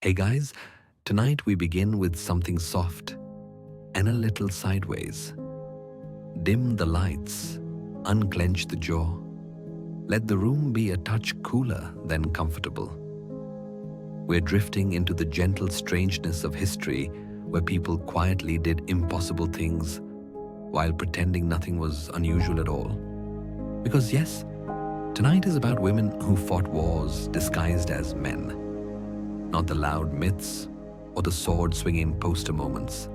Hey guys, tonight we begin with something soft and a little sideways. Dim the lights, unclench the jaw. Let the room be a touch cooler than comfortable. We're drifting into the gentle strangeness of history where people quietly did impossible things while pretending nothing was unusual at all. Because yes, tonight is about women who fought wars disguised as men. Not the loud myths or the sword-swinging poster moments.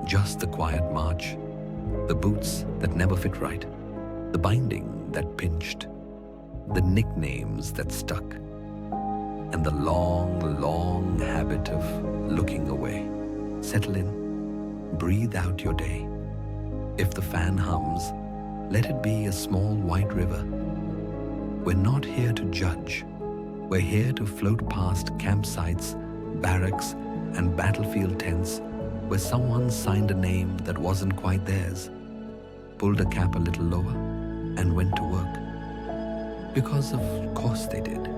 Just the quiet march, the boots that never fit right, the binding that pinched, the nicknames that stuck, and the long, long habit of looking away. Settle in, breathe out your day. If the fan hums, let it be a small white river. We're not here to judge. We're here to float past campsites, barracks, and battlefield tents where someone signed a name that wasn't quite theirs, pulled a cap a little lower, and went to work. Because of course they did.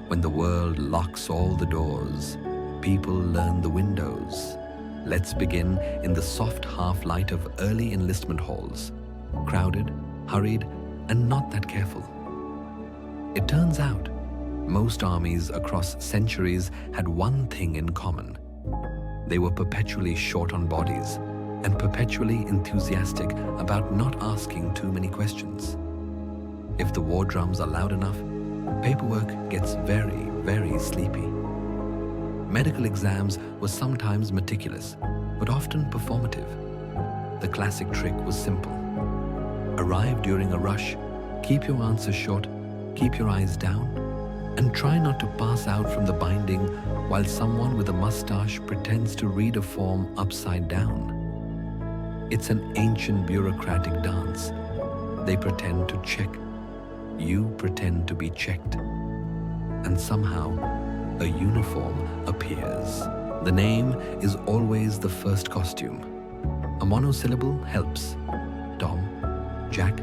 When the world locks all the doors, people learn the windows. Let's begin in the soft half-light of early enlistment halls, crowded, hurried, and not that careful. It turns out, most armies across centuries had one thing in common. They were perpetually short on bodies and perpetually enthusiastic about not asking too many questions. If the war drums are loud enough, paperwork gets very, very sleepy. Medical exams were sometimes meticulous, but often performative. The classic trick was simple. Arrive during a rush, keep your answers short, keep your eyes down, and try not to pass out from the binding while someone with a mustache pretends to read a form upside down. It's an ancient bureaucratic dance. They pretend to check. You pretend to be checked. And somehow, a uniform appears. The name is always the first costume. A monosyllable helps. Tom, Jack,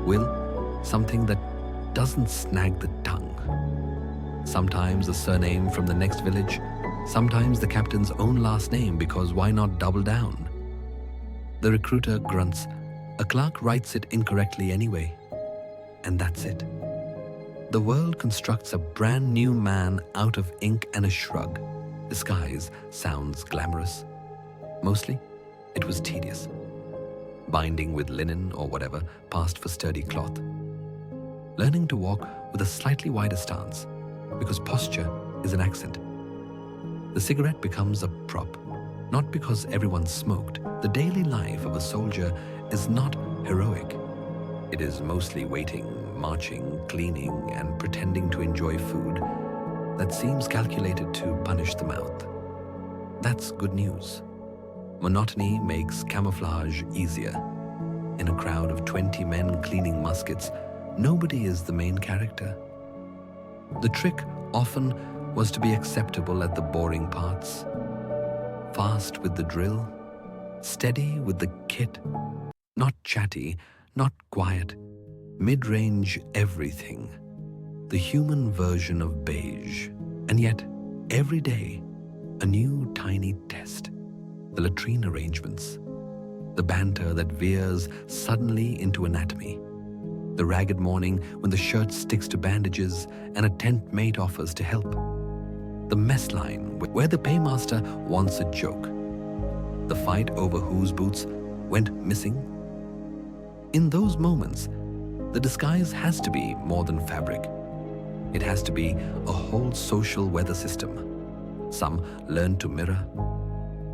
Will, something that doesn't snag the tongue. Sometimes a surname from the next village, sometimes the captain's own last name, because why not double down? The recruiter grunts. A clerk writes it incorrectly anyway. And that's it. The world constructs a brand new man out of ink and a shrug. Disguise sounds glamorous. Mostly, it was tedious. Binding with linen or whatever passed for sturdy cloth. Learning to walk with a slightly wider stance, because posture is an accent. The cigarette becomes a prop, not because everyone smoked. The daily life of a soldier is not heroic. It is mostly waiting, marching, cleaning, and pretending to enjoy food that seems calculated to punish the mouth. That's good news. Monotony makes camouflage easier. In a crowd of 20 men cleaning muskets, nobody is the main character. The trick often was to be acceptable at the boring parts. Fast with the drill, steady with the kit, not chatty, not quiet, mid-range everything. The human version of beige. And yet, every day, a new tiny test. The latrine arrangements. The banter that veers suddenly into anatomy. The ragged morning when the shirt sticks to bandages and a tent mate offers to help. The mess line where the paymaster wants a joke. The fight over whose boots went missing. In those moments, the disguise has to be more than fabric. It has to be a whole social weather system. Some learn to mirror,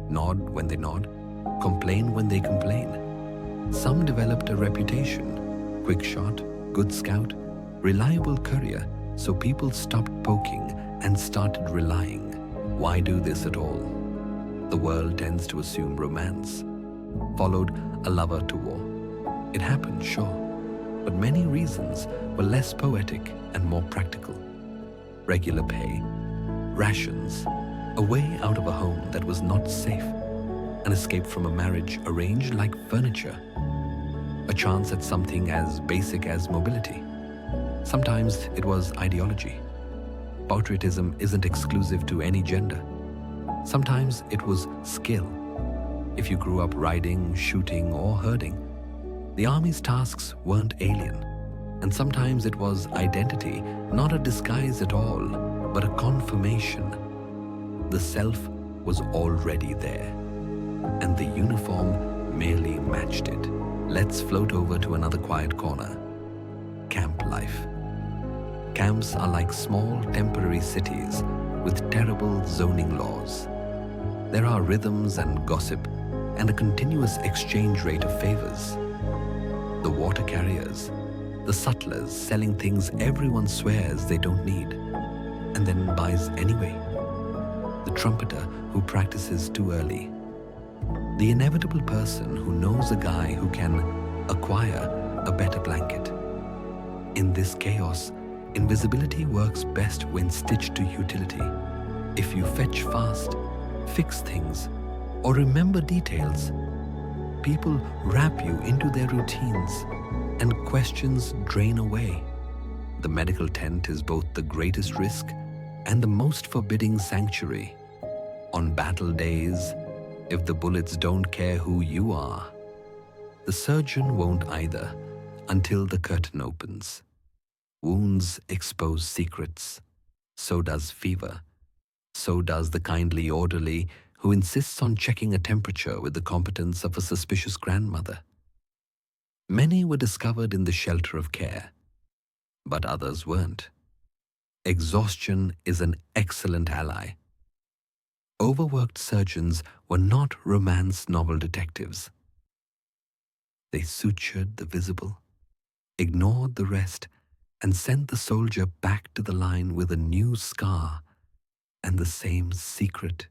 nod when they nod, complain when they complain. Some developed a reputation. Quick shot, good scout, reliable courier, so people stopped poking and started relying. Why do this at all? The world tends to assume romance. Followed a lover to war. It happened, sure, but many reasons were less poetic and more practical. Regular pay, rations, a way out of a home that was not safe, an escape from a marriage arranged like furniture, a chance at something as basic as mobility. Sometimes it was ideology. patriotism isn't exclusive to any gender. Sometimes it was skill. If you grew up riding, shooting, or herding, the army's tasks weren't alien. And sometimes it was identity, not a disguise at all, but a confirmation. The self was already there, and the uniform merely matched it. Let's float over to another quiet corner. Camp life. Camps are like small temporary cities with terrible zoning laws. There are rhythms and gossip and a continuous exchange rate of favors. The water carriers, the sutlers selling things everyone swears they don't need and then buys anyway. The trumpeter who practices too early. The inevitable person who knows a guy who can acquire a better blanket. In this chaos, invisibility works best when stitched to utility. If you fetch fast, fix things, or remember details, people wrap you into their routines and questions drain away. The medical tent is both the greatest risk and the most forbidding sanctuary. On battle days, if the bullets don't care who you are, the surgeon won't either until the curtain opens. Wounds expose secrets. So does fever. So does the kindly orderly who insists on checking a temperature with the competence of a suspicious grandmother. Many were discovered in the shelter of care, but others weren't. Exhaustion is an excellent ally. Overworked surgeons were not romance novel detectives. They sutured the visible, ignored the rest, and sent the soldier back to the line with a new scar and the same secret